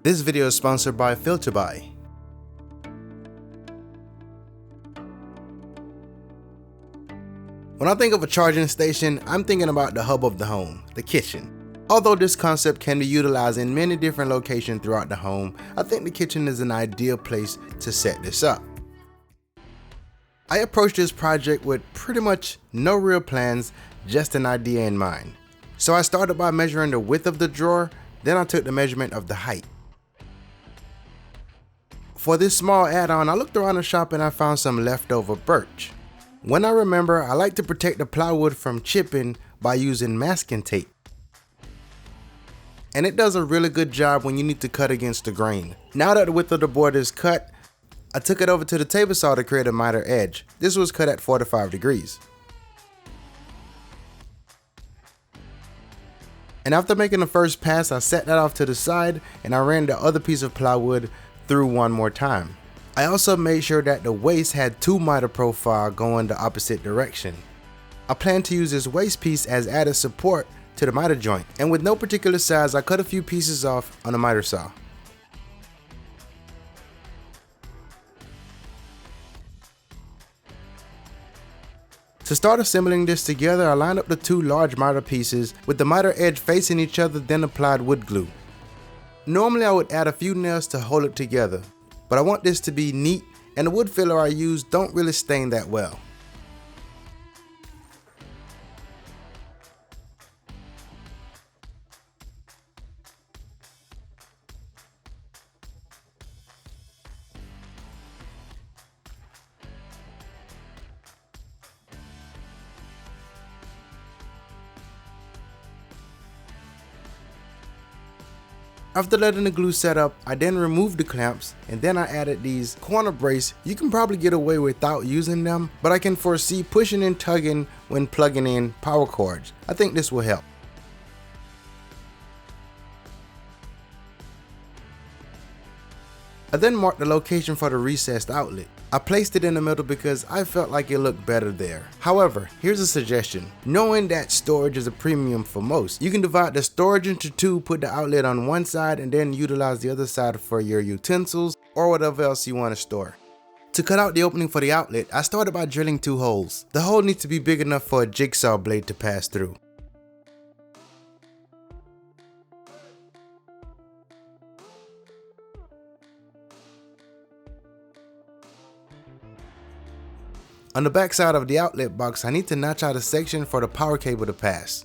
This video is sponsored by FilterBuy. When I think of a charging station, I'm thinking about the hub of the home, the kitchen. Although this concept can be utilized in many different locations throughout the home, I think the kitchen is an ideal place to set this up. I approached this project with pretty much no real plans, just an idea in mind. So I started by measuring the width of the drawer, then I took the measurement of the height. For this small add-on, I looked around the shop and I found some leftover birch. When I remember, I like to protect the plywood from chipping by using masking tape. And it does a really good job when you need to cut against the grain. Now that the width of the board is cut, I took it over to the table saw to create a miter edge. This was cut at 45 degrees. And after making the first pass, I set that off to the side and I ran the other piece of plywood through one more time. I also made sure that the waist had two miter profile going the opposite direction. I plan to use this waist piece as added support to the miter joint, and with no particular size, I cut a few pieces off on a miter saw. To start assembling this together, I lined up the two large miter pieces with the miter edge facing each other, then applied wood glue. Normally I would add a few nails to hold it together, but I want this to be neat and the wood filler I use don't really stain that well. After letting the glue set up, I then removed the clamps and then I added these corner brace. You can probably get away without using them, but I can foresee pushing and tugging when plugging in power cords. I think this will help. I then marked the location for the recessed outlet. I placed it in the middle because I felt like it looked better there. However, here's a suggestion. Knowing that storage is a premium for most, you can divide the storage into two, put the outlet on one side and then utilize the other side for your utensils or whatever else you want to store. To cut out the opening for the outlet, I started by drilling two holes. The hole needs to be big enough for a jigsaw blade to pass through. On the back side of the outlet box, I need to notch out a section for the power cable to pass.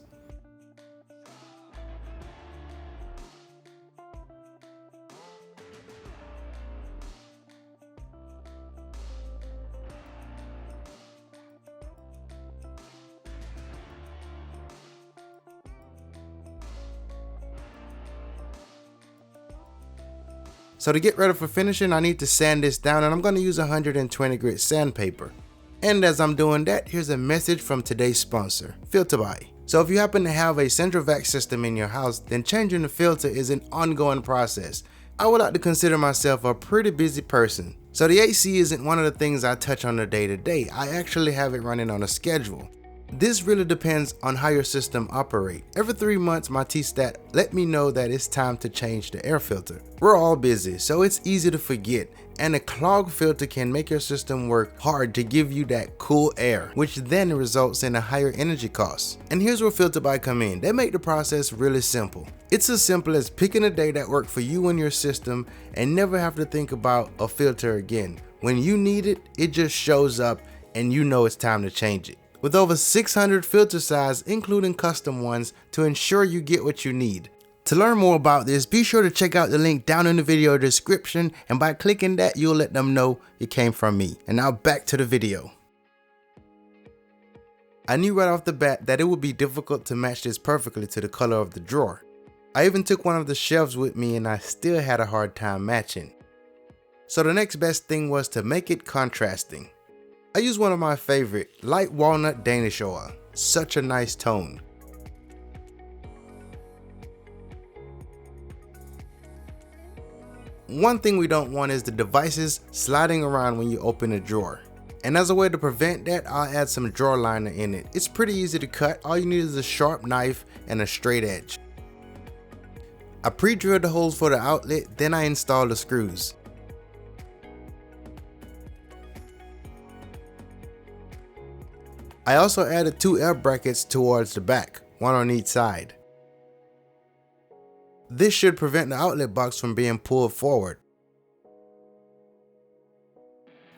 So to get ready for finishing, I need to sand this down and I'm going to use 120 grit sandpaper. And as I'm doing that, here's a message from today's sponsor, FilterBuy. So if you happen to have a central vac system in your house, then changing the filter is an ongoing process. I would like to consider myself a pretty busy person. So the AC isn't one of the things I touch on the day to day. I actually have it running on a schedule. This really depends on how your system operates. Every 3 months, my T-stat let me know that it's time to change the air filter. We're all busy, so it's easy to forget, and a clogged filter can make your system work hard to give you that cool air, which then results in a higher energy cost. And here's where FilterBuy come in. They make the process really simple. It's as simple as picking a day that works for you and your system and never have to think about a filter again. When you need it, it just shows up and you know it's time to change it. With over 600 filter sizes, including custom ones, to ensure you get what you need. To learn more about this, be sure to check out the link down in the video description, and by clicking that, you'll let them know it came from me. And now back to the video. I knew right off the bat that it would be difficult to match this perfectly to the color of the drawer. I even took one of the shelves with me and I still had a hard time matching. So the next best thing was to make it contrasting. I used one of my favorite, light walnut Danish oil. Such a nice tone. One thing we don't want is the devices sliding around when you open a drawer. And as a way to prevent that, I'll add some drawer liner in it. It's pretty easy to cut. All you need is a sharp knife and a straight edge. I pre-drilled the holes for the outlet, then I installed the screws. I also added 2 air brackets towards the back, one on each side. This should prevent the outlet box from being pulled forward.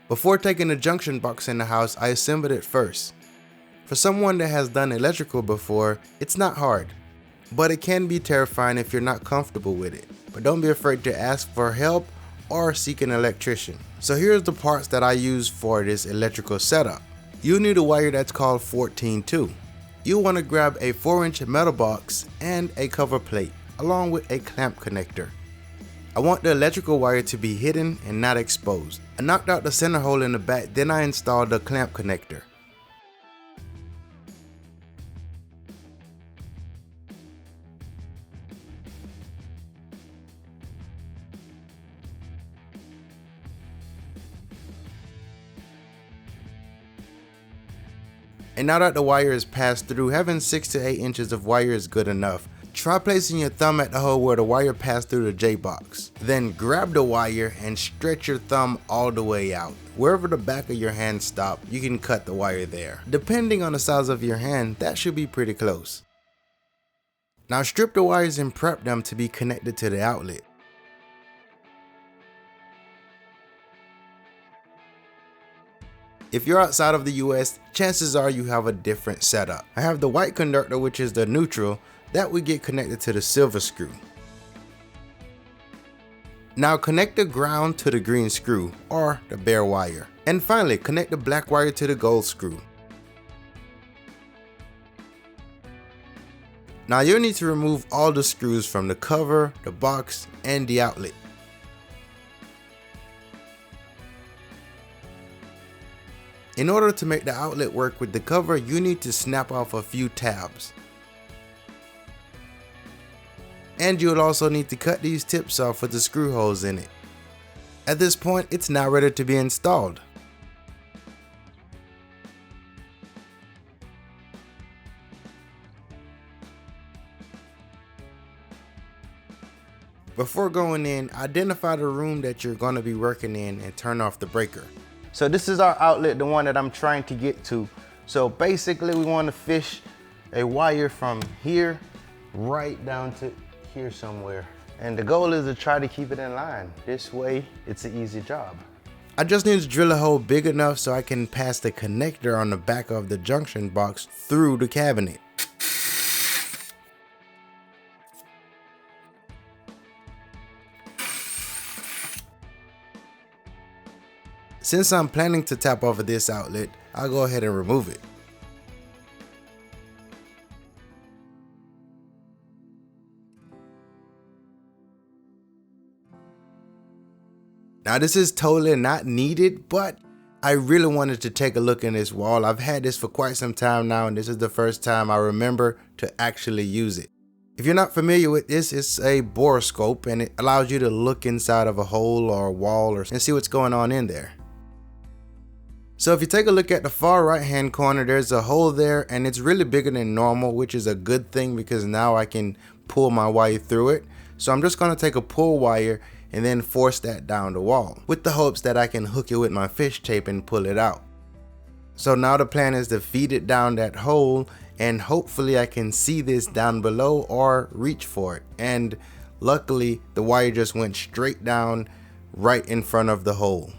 Before taking the junction box in the house, I assembled it first. For someone that has done electrical before, it's not hard, but it can be terrifying if you're not comfortable with it. But don't be afraid to ask for help or seek an electrician. So here's the parts that I use for this electrical setup. You'll need a wire that's called 14-2. You'll want to grab a 4-inch metal box and a cover plate, along with a clamp connector. I want the electrical wire to be hidden and not exposed. I knocked out the center hole in the back, then I installed the clamp connector. And now that the wire is passed through, having 6 to 8 inches of wire is good enough. Try placing your thumb at the hole where the wire passed through the J-box. Then grab the wire and stretch your thumb all the way out. Wherever the back of your hand stops, you can cut the wire there. Depending on the size of your hand, that should be pretty close. Now strip the wires and prep them to be connected to the outlet. If you're outside of the US, chances are you have a different setup. I have the white conductor, which is the neutral, that would get connected to the silver screw. Now connect the ground to the green screw, or the bare wire. And finally, connect the black wire to the gold screw. Now you'll need to remove all the screws from the cover, the box, and the outlet. In order to make the outlet work with the cover, you need to snap off a few tabs. And you'll also need to cut these tips off with the screw holes in it. At this point, it's now ready to be installed. Before going in, identify the room that you're going to be working in and turn off the breaker. So this is our outlet, the one that I'm trying to get to. So basically we want to fish a wire from here right down to here somewhere. And the goal is to try to keep it in line. This way, it's an easy job. I just need to drill a hole big enough so I can pass the connector on the back of the junction box through the cabinet. Since I'm planning to tap over this outlet, I'll go ahead and remove it. Now this is totally not needed, but I really wanted to take a look in this wall. I've had this for quite some time now, and this is the first time I remember to actually use it. If you're not familiar with this, it's a borescope, and it allows you to look inside of a hole or a wall and see what's going on in there. So if you take a look at the far right hand corner, there's a hole there, and it's really bigger than normal, which is a good thing because now I can pull my wire through it. So I'm just going to take a pull wire and then force that down the wall with the hopes that I can hook it with my fish tape and pull it out. So now the plan is to feed it down that hole, and hopefully I can see this down below or reach for it. And luckily the wire just went straight down right in front of the hole.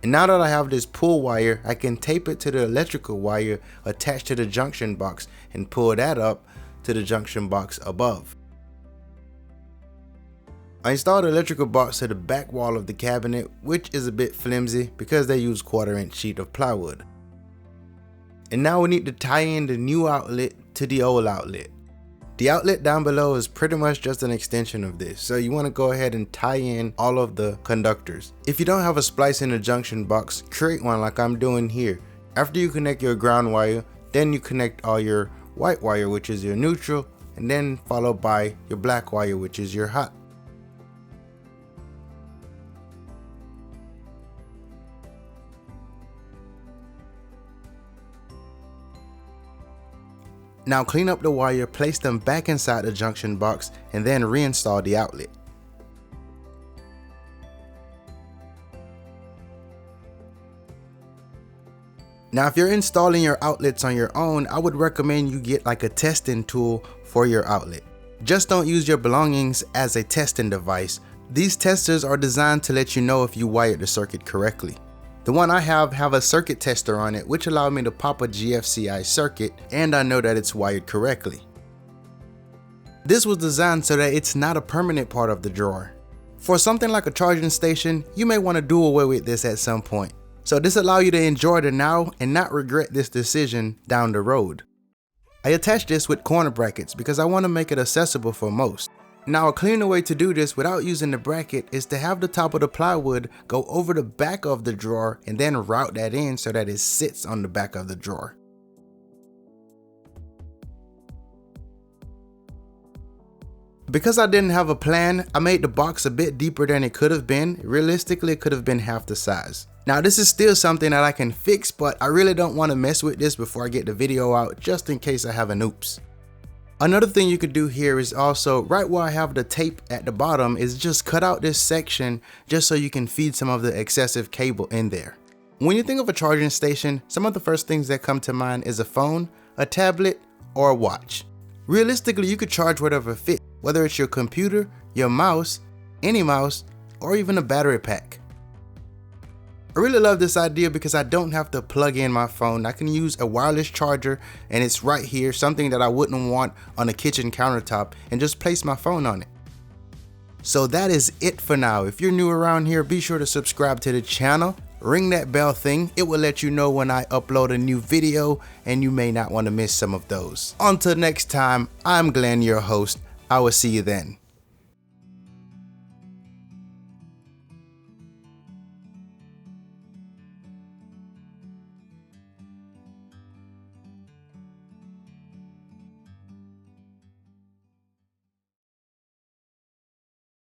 And now that I have this pull wire, I can tape it to the electrical wire attached to the junction box and pull that up to the junction box above. I installed the electrical box to the back wall of the cabinet, which is a bit flimsy because they use 1/4-inch sheet of plywood. And now we need to tie in the new outlet to the old outlet. The outlet down below is pretty much just an extension of this, so you want to go ahead and tie in all of the conductors. If you don't have a splice in the junction box, create one like I'm doing here. After you connect your ground wire, then you connect all your white wire, which is your neutral, and then followed by your black wire, which is your hot. Now clean up the wire, place them back inside the junction box, and then reinstall the outlet. Now if you're installing your outlets on your own, I would recommend you get like a testing tool for your outlet. Just don't use your belongings as a testing device. These testers are designed to let you know if you wired the circuit correctly. The one I have a circuit tester on it, which allowed me to pop a GFCI circuit, and I know that it's wired correctly. This was designed so that it's not a permanent part of the drawer. For something like a charging station, you may want to do away with this at some point. So this allows you to enjoy the now and not regret this decision down the road. I attached this with corner brackets because I want to make it accessible for most. Now a cleaner way to do this without using the bracket is to have the top of the plywood go over the back of the drawer and then route that in so that it sits on the back of the drawer. Because I didn't have a plan, I made the box a bit deeper than it could have been. Realistically, it could have been half the size. Now this is still something that I can fix, but I really don't want to mess with this before I get the video out, just in case I have an oops. Another thing you could do here is also, right where I have the tape at the bottom, is just cut out this section just so you can feed some of the excessive cable in there. When you think of a charging station, some of the first things that come to mind is a phone, a tablet, or a watch. Realistically, you could charge whatever fits, whether it's your computer, your mouse, any mouse, or even a battery pack. I really love this idea because I don't have to plug in my phone. I can use a wireless charger and it's right here, something that I wouldn't want on a kitchen countertop, and just place my phone on it. So that is it for now. If you're new around here, be sure to subscribe to the channel. Ring that bell thing. It will let you know when I upload a new video and you may not want to miss some of those. Until next time, I'm Glenn, your host. I will see you then.